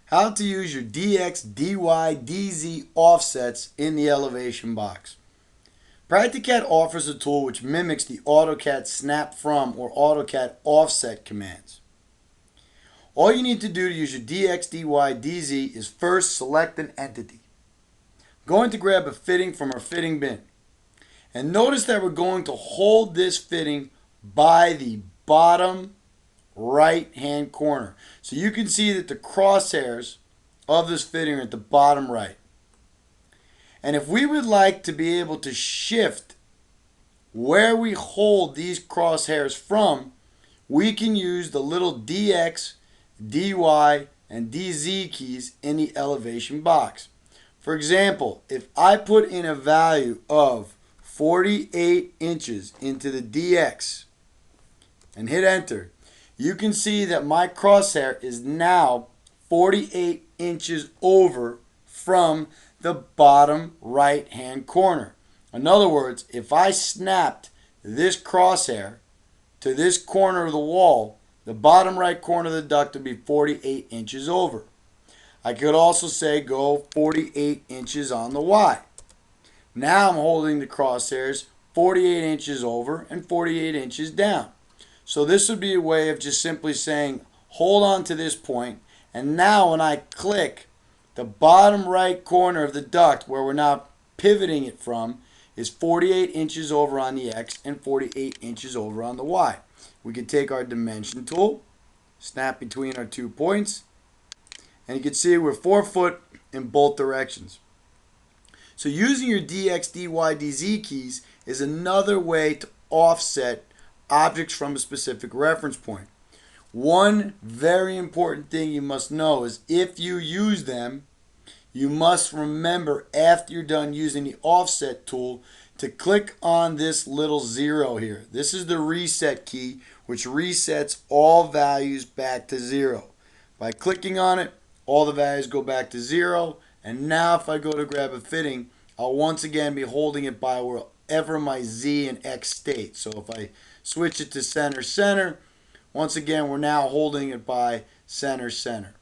How to use your DxDyDz offsets in the elevation box. Practicad offers a tool which mimics the AutoCAD snap from or AutoCAD offset commands. All you need to do to use your DxDyDz is first select an entity. I'm going to grab a fitting from our fitting bin. And notice that we're going to hold this fitting by the bottom right hand corner. So you can see that the crosshairs of this fitting are at the bottom right. And if we would like to be able to shift where we hold these crosshairs from, we can use the little DX, DY, and DZ keys in the elevation box. For example, if I put in a value of 48 inches into the DX and hit enter, you can see that my crosshair is now 48 inches over from the bottom right hand corner. In other words, if I snapped this crosshair to this corner of the wall, the bottom right corner of the duct would be 48 inches over. I could also say go 48 inches on the Y. Now I'm holding the crosshairs 48 inches over and 48 inches down. So this would be a way of just simply saying hold on to this point, and now when I click, the bottom right corner of the duct where we're now pivoting it from is 48 inches over on the X and 48 inches over on the Y. We could take our dimension tool, snap between our 2 points, and you can see we're 4 foot in both directions. So using your DxDyDz keys is another way to offset objects from a specific reference point. One very important thing you must know is if you use them, you must remember after you're done using the offset tool to click on this little 0 here. This is the reset key, which resets all values back to 0. By clicking on it, all the values go back to 0, and now if I go to grab a fitting, I'll once again be holding it by wherever my Z and X state. So if I switch it to center, center, once again we're now holding it by center, center.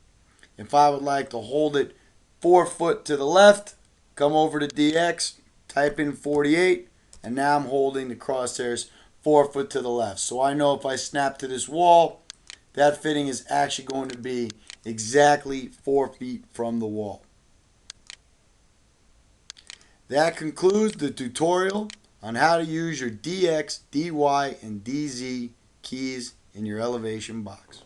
If I would like to hold it 4 foot to the left, come over to DX, type in 48, and now I'm holding the crosshairs 4 foot to the left. So I know if I snap to this wall, that fitting is actually going to be exactly 4 feet from the wall. That concludes the tutorial on how to use your DX, DY, and DZ keys in your elevation box.